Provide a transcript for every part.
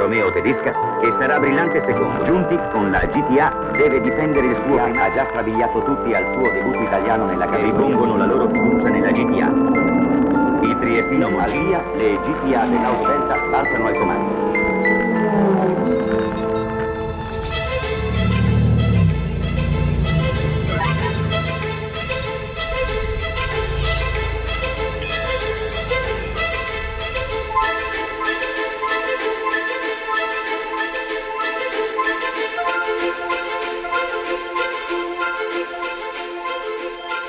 Romeo tedesca, che sarà brillante secondo. Giunti con la GTA, deve difendere il suo primo. Ha già strabiliato tutti al suo debutto italiano nella categoria. Ripongono la loro fiducia nella GTA. Il triestino Mongia, le GTA dell'Auto Delta partono al comando.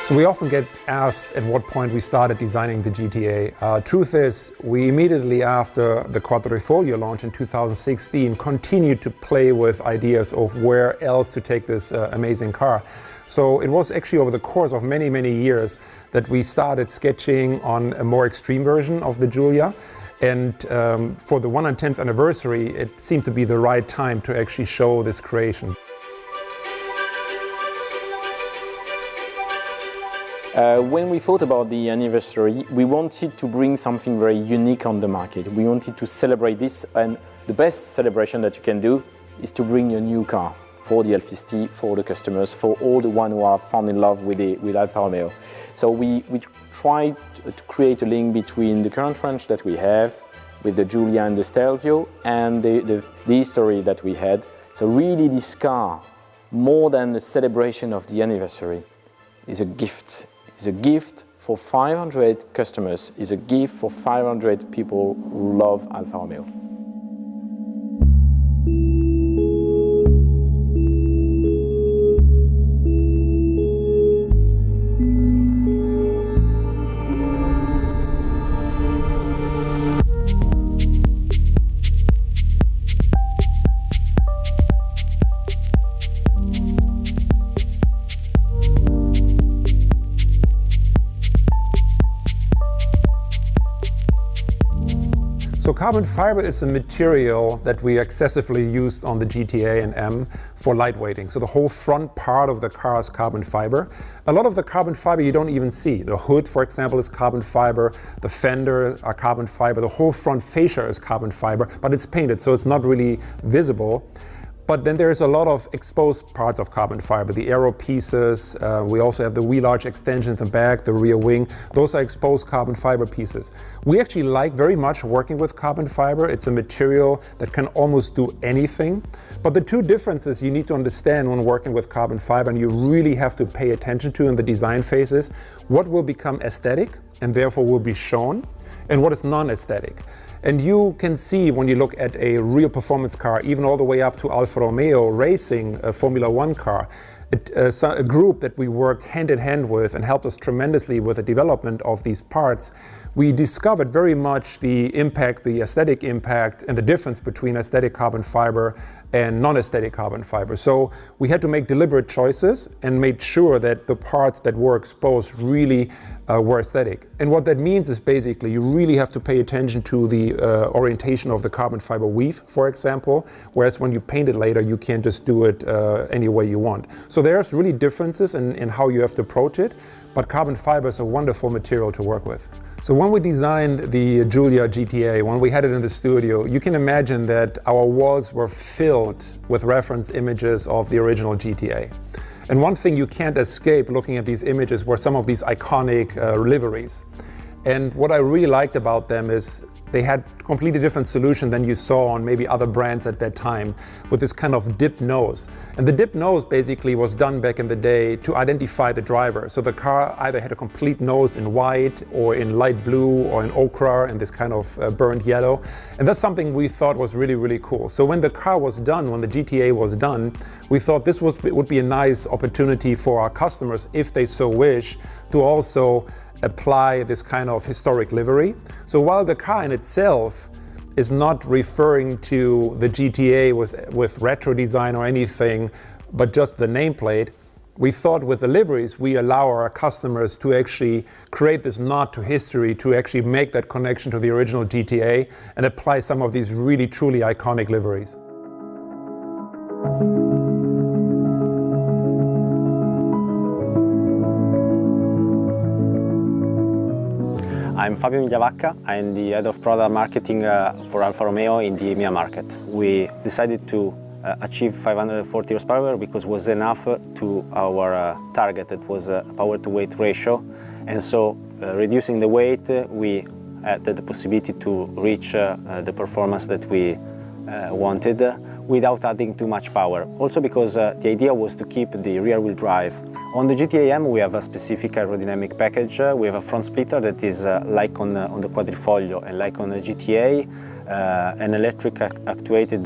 So we often get asked at what point we started designing the GTA. Truth is, we immediately after the Quadrifoglio launch in 2016 continued to play with ideas of where else to take this amazing car. So it was actually over the course of many, many years that we started sketching on a more extreme version of the Giulia. And for the 110th anniversary, it seemed to be the right time to actually show this creation. When we thought about the anniversary, we wanted to bring something very unique on the market. We wanted to celebrate this, and the best celebration that you can do is to bring a new car for the L50, for the customers, for all the ones who are fallen in love with Alfa Romeo. So we tried to create a link between the current range that we have with the Giulia and the Stelvio and the history that we had. So really this car, more than a celebration of the anniversary, is a gift. It's a gift for 500 customers, it's a gift for 500 people who love Alfa Romeo. So carbon fiber is a material that we excessively used on the GTA and M for lightweighting. So the whole front part of the car is carbon fiber. A lot of the carbon fiber you don't even see. The hood, for example, is carbon fiber. The fender are carbon fiber. The whole front fascia is carbon fiber, but it's painted, so it's not really visible. But then there's a lot of exposed parts of carbon fiber, the aero pieces. We also have the wheel arch extension in the back, the rear wing. Those are exposed carbon fiber pieces. We actually like very much working with carbon fiber. It's a material that can almost do anything. But the two differences you need to understand when working with carbon fiber, and you really have to pay attention to in the design phases, what will become aesthetic and therefore will be shown, and what is non-aesthetic. And you can see when you look at a real performance car, even all the way up to Alfa Romeo racing a Formula One car, a group that we worked hand in hand with and helped us tremendously with the development of these parts, we discovered very much the impact, the aesthetic impact, and the difference between aesthetic carbon fiber and non-aesthetic carbon fiber. So we had to make deliberate choices and made sure that the parts that were exposed really were aesthetic. And what that means is basically you really have to pay attention to the orientation of the carbon fiber weave, for example, whereas when you paint it later, you can't just do it any way you want. So there's really differences in how you have to approach it, but carbon fiber is a wonderful material to work with. So when we designed the Giulia GTA, when we had it in the studio, you can imagine that our walls were filled with reference images of the original GTA. And one thing you can't escape looking at these images were some of these iconic liveries. And what I really liked about them is they had a completely different solution than you saw on maybe other brands at that time, with this kind of dipped nose. And the dipped nose basically was done back in the day to identify the driver. So the car either had a complete nose in white or in light blue or in ochre and this kind of burnt yellow. And that's something we thought was really, really cool. So when the car was done, when the GTA was done, we thought this would be a nice opportunity for our customers, if they so wish, to also apply this kind of historic livery. So while the car in itself is not referring to the GTA with retro design or anything, but just the nameplate, we thought with the liveries, we allow our customers to actually create this nod to history, to actually make that connection to the original GTA and apply some of these really, truly iconic liveries. I'm Fabio Migliavacca. I'm the head of product marketing for Alfa Romeo in the EMEA market. We decided to achieve 540 horsepower because it was enough to our target. It was a power to weight ratio, and so reducing the weight, we had the possibility to reach the performance that we wanted without adding too much power. Also because the idea was to keep the rear wheel drive. On the GTA M we have a specific aerodynamic package. We have a front splitter that is like on the Quadrifoglio and like on the GTA, an electric actuated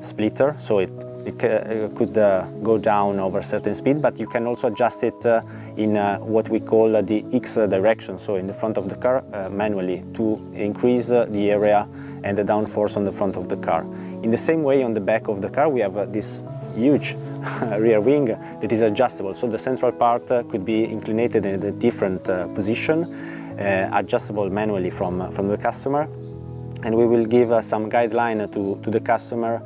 splitter, so it could go down over a certain speed, but you can also adjust it in what we call the X direction, so in the front of the car manually, to increase the area and the downforce on the front of the car. In the same way, on the back of the car we have this huge rear wing that is adjustable, so the central part could be inclined in a different position, adjustable manually from the customer, and we will give some guideline to the customer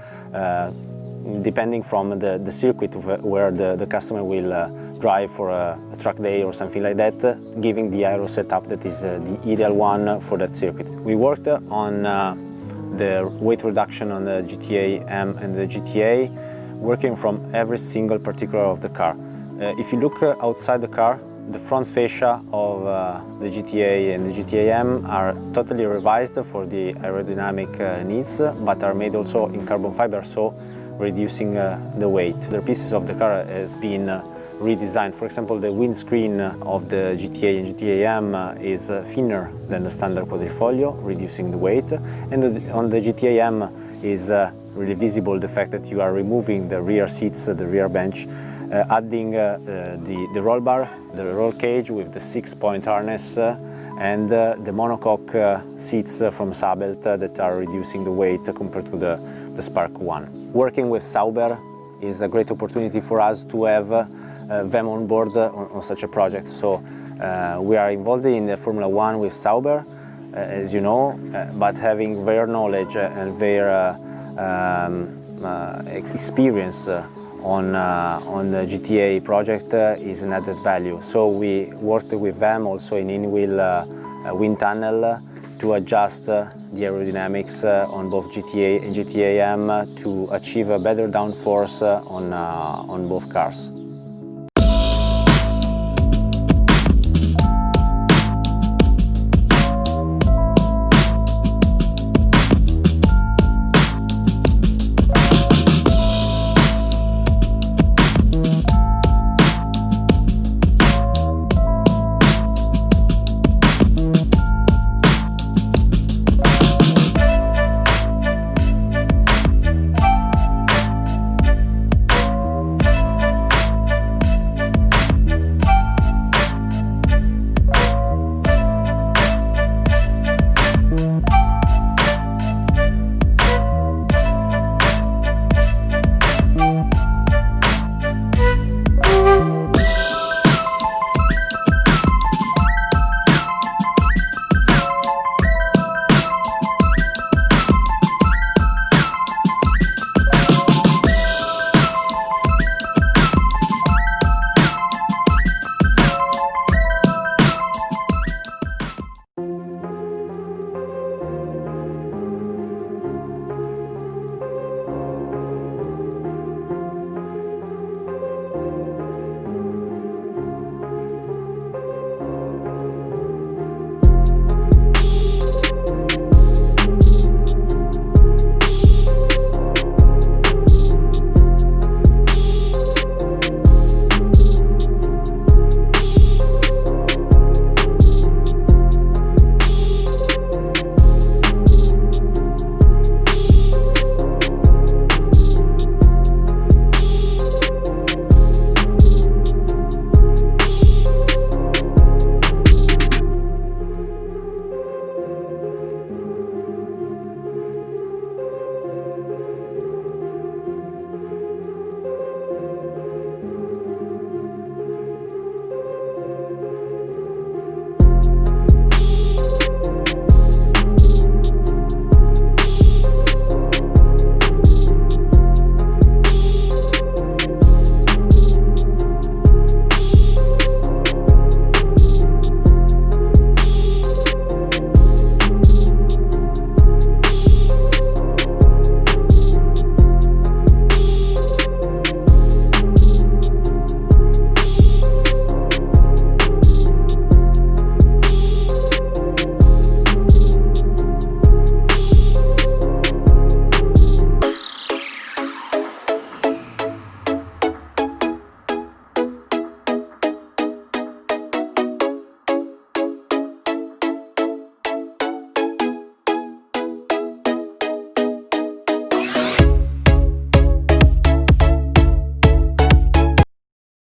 depending from the circuit where the customer will drive for a track day or something like that, giving the aero setup that is the ideal one for that circuit. We worked on the weight reduction on the GTA M and the GTA, working from every single particular of the car. If you look outside the car, the front fascia of the GTA and the GTA M are totally revised for the aerodynamic needs, but are made also in carbon fiber, so reducing the weight. The pieces of the car has been redesigned. For example, the windscreen of the GTA and GTA M is thinner than the standard Quadrifoglio, reducing the weight. And on the GTA M is really visible the fact that you are removing the rear seats, the rear bench, adding the roll bar, the roll cage with the 6-point harness, and the monocoque seats from Sabelt that are reducing the weight compared to the Spark 1. Working with Sauber is a great opportunity for us to have them on board on such a project. So we are involved in the Formula 1 with Sauber, as you know, but having their knowledge and their experience on the GTA project is an added value. So we worked with them also in in-wheel wind tunnel to adjust the aerodynamics on both GTA and GTA M to achieve a better downforce on both cars.